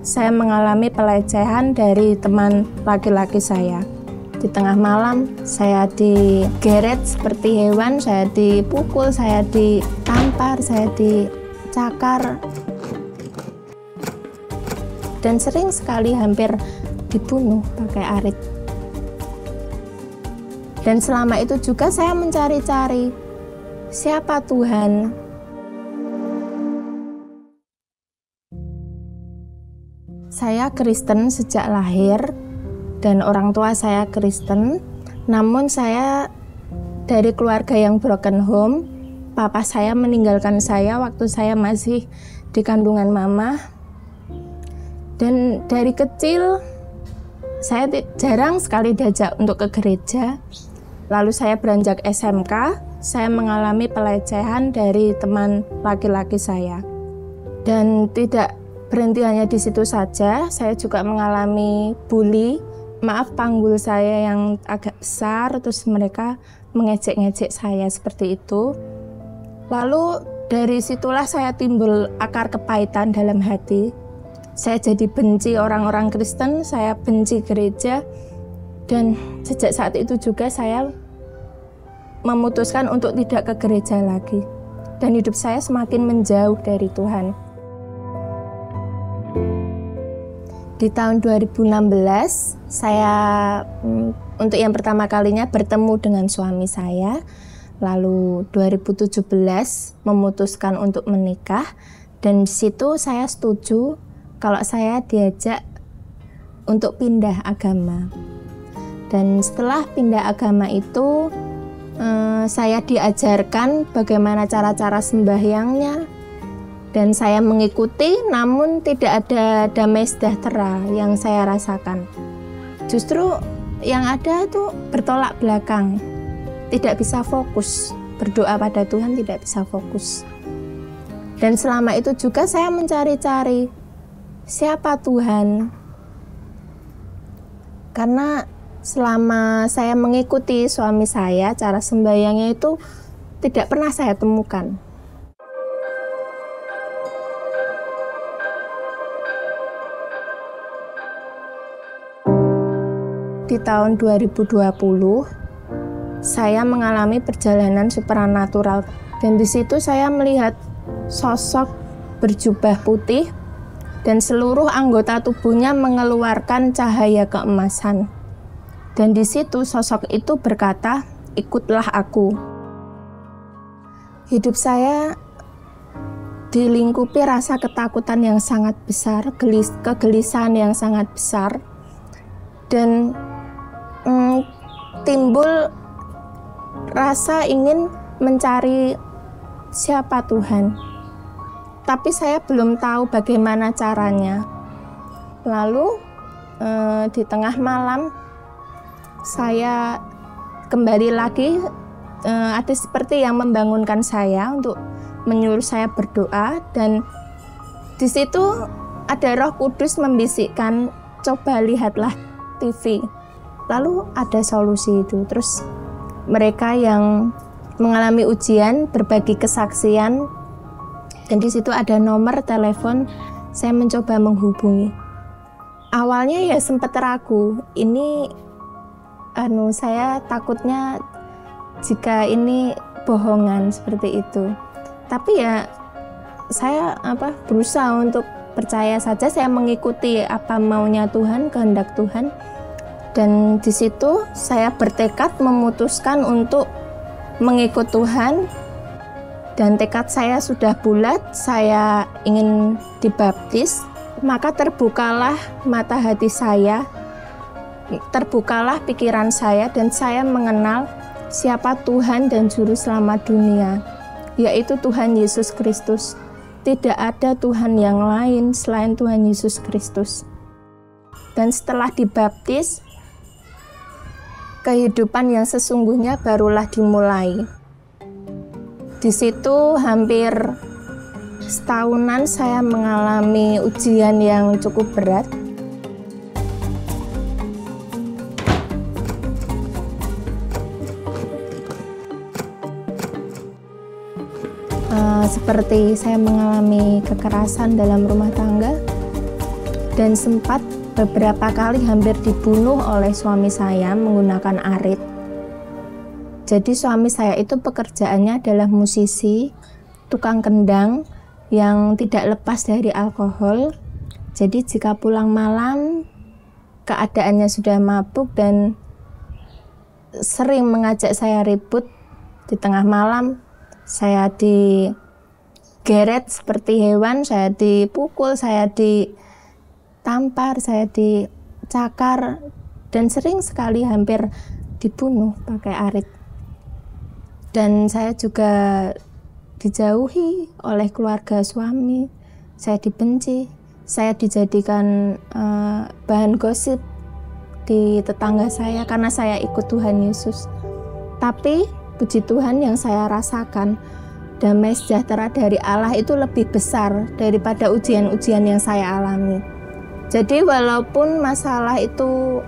saya mengalami pelecehan dari teman laki-laki saya. Di tengah malam saya digeret seperti hewan, saya dipukul, saya ditampar, saya dicakar. Dan sering sekali hampir dibunuh pakai arit. Dan selama itu juga saya mencari-cari siapa Tuhan. Saya Kristen sejak lahir dan orang tua saya Kristen. Namun saya dari keluarga yang broken home. Papa saya meninggalkan saya waktu saya masih di kandungan mama. Dan dari kecil saya jarang sekali diajak untuk ke gereja. Lalu saya beranjak SMK, saya mengalami pelecehan dari teman laki-laki saya. Dan tidak berhenti hanya di situ saja, saya juga mengalami bully. Maaf panggul saya yang agak besar, terus mereka mengejek-ngejek saya seperti itu. Lalu dari situlah saya timbul akar kepahitan dalam hati. Saya jadi benci orang-orang Kristen, saya benci gereja. Dan sejak saat itu juga saya memutuskan untuk tidak ke gereja lagi. Dan hidup saya semakin menjauh dari Tuhan. Di tahun 2016, saya untuk yang pertama kalinya bertemu dengan suami saya. Lalu 2017 memutuskan untuk menikah. Dan di situ saya setuju kalau saya diajak untuk pindah agama. Dan setelah pindah agama itu, saya diajarkan bagaimana cara-cara sembahyangnya. Dan saya mengikuti, namun tidak ada damai sejahtera yang saya rasakan. Justru yang ada itu bertolak belakang. Tidak bisa fokus, berdoa pada Tuhan tidak bisa fokus. Dan selama itu juga saya mencari-cari siapa Tuhan. Karena selama saya mengikuti suami saya, cara sembahyangnya itu tidak pernah saya temukan. Di tahun 2020, saya mengalami perjalanan supranatural. Dan di situ saya melihat sosok berjubah putih dan seluruh anggota tubuhnya mengeluarkan cahaya keemasan. Dan di situ sosok itu berkata, "Ikutlah aku." Hidup saya dilingkupi rasa ketakutan yang sangat besar, kegelisahan yang sangat besar. Dan timbul rasa ingin mencari siapa Tuhan. Tapi saya belum tahu bagaimana caranya. Lalu di tengah malam saya kembali lagi, ada seperti yang membangunkan saya untuk menyuruh saya berdoa. Dan di situ ada Roh Kudus membisikkan, "Coba lihatlah TV." Lalu ada solusi itu. Terus mereka yang mengalami ujian berbagi kesaksian, dan di situ ada nomor telepon. Saya mencoba menghubungi. Awalnya ya sempat ragu. Ini saya takutnya jika ini bohongan seperti itu. Tapi ya saya berusaha untuk percaya saja. Saya mengikuti apa maunya Tuhan, kehendak Tuhan. Dan di situ saya bertekad memutuskan untuk mengikut Tuhan. Dan tekad saya sudah bulat, saya ingin dibaptis. Maka terbukalah mata hati saya, terbukalah pikiran saya, dan saya mengenal siapa Tuhan dan Juru Selamat dunia, yaitu Tuhan Yesus Kristus. Tidak ada Tuhan yang lain selain Tuhan Yesus Kristus. Dan setelah dibaptis, kehidupan yang sesungguhnya barulah dimulai. Di situ hampir setahunan saya mengalami ujian yang cukup berat. Seperti saya mengalami kekerasan dalam rumah tangga, dan sempat beberapa kali hampir dibunuh oleh suami saya menggunakan arit. Jadi suami saya itu pekerjaannya adalah musisi, tukang kendang yang tidak lepas dari alkohol. Jadi jika pulang malam keadaannya sudah mabuk dan sering mengajak saya ribut. Di tengah malam saya digeret seperti hewan, saya dipukul, saya ditampar, saya dicakar, dan sering sekali hampir dibunuh pakai arit. Dan saya juga dijauhi oleh keluarga suami, saya dibenci, saya dijadikan bahan gosip di tetangga saya karena saya ikut Tuhan Yesus. Tapi puji Tuhan yang saya rasakan, damai sejahtera dari Allah itu lebih besar daripada ujian-ujian yang saya alami. Jadi walaupun masalah itu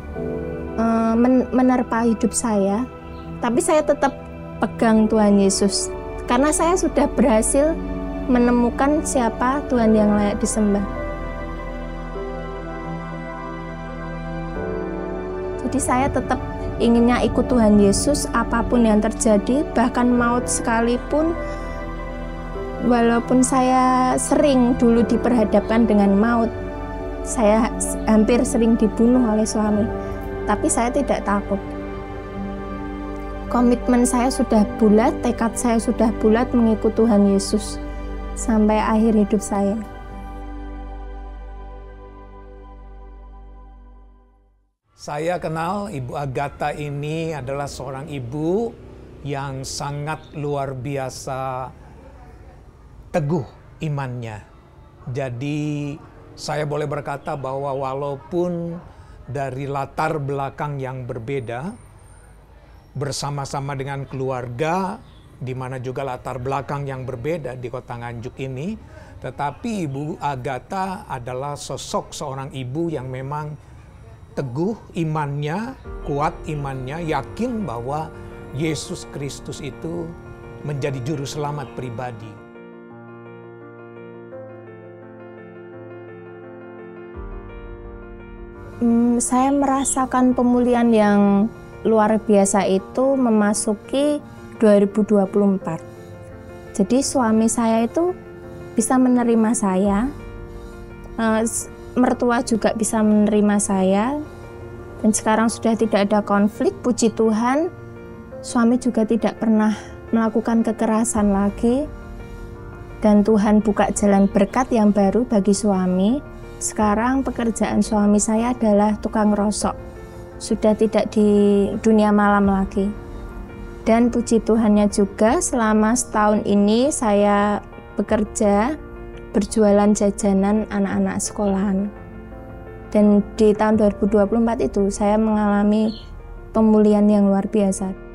menerpa hidup saya, tapi saya tetap pegang Tuhan Yesus. Karena saya sudah berhasil menemukan siapa Tuhan yang layak disembah. Jadi saya tetap inginnya ikut Tuhan Yesus apapun yang terjadi, bahkan maut sekalipun. Walaupun saya sering dulu diperhadapkan dengan maut, saya hampir sering dibunuh oleh suami, tapi saya tidak takut. Komitmen saya sudah bulat, tekad saya sudah bulat mengikut Tuhan Yesus sampai akhir hidup saya. Saya kenal Ibu Agatha ini adalah seorang ibu yang sangat luar biasa teguh imannya. Jadi saya boleh berkata bahwa walaupun dari latar belakang yang berbeda, bersama-sama dengan keluarga, di mana juga latar belakang yang berbeda di Kota Nganjuk ini, tetapi Ibu Agatha adalah sosok seorang ibu yang memang teguh imannya, kuat imannya, yakin bahwa Yesus Kristus itu menjadi juru selamat pribadi. Saya merasakan pemulihan yang luar biasa itu memasuki 2024. Jadi suami saya itu bisa menerima saya, mertua juga bisa menerima saya, dan sekarang sudah tidak ada konflik. Puji Tuhan, suami juga tidak pernah melakukan kekerasan lagi, dan Tuhan buka jalan berkat yang baru bagi suami. Sekarang pekerjaan suami saya adalah tukang rosok, sudah tidak di dunia malam lagi. Dan puji Tuhannya juga selama setahun ini saya bekerja berjualan jajanan anak-anak sekolahan. Dan di tahun 2024 itu saya mengalami pemulihan yang luar biasa.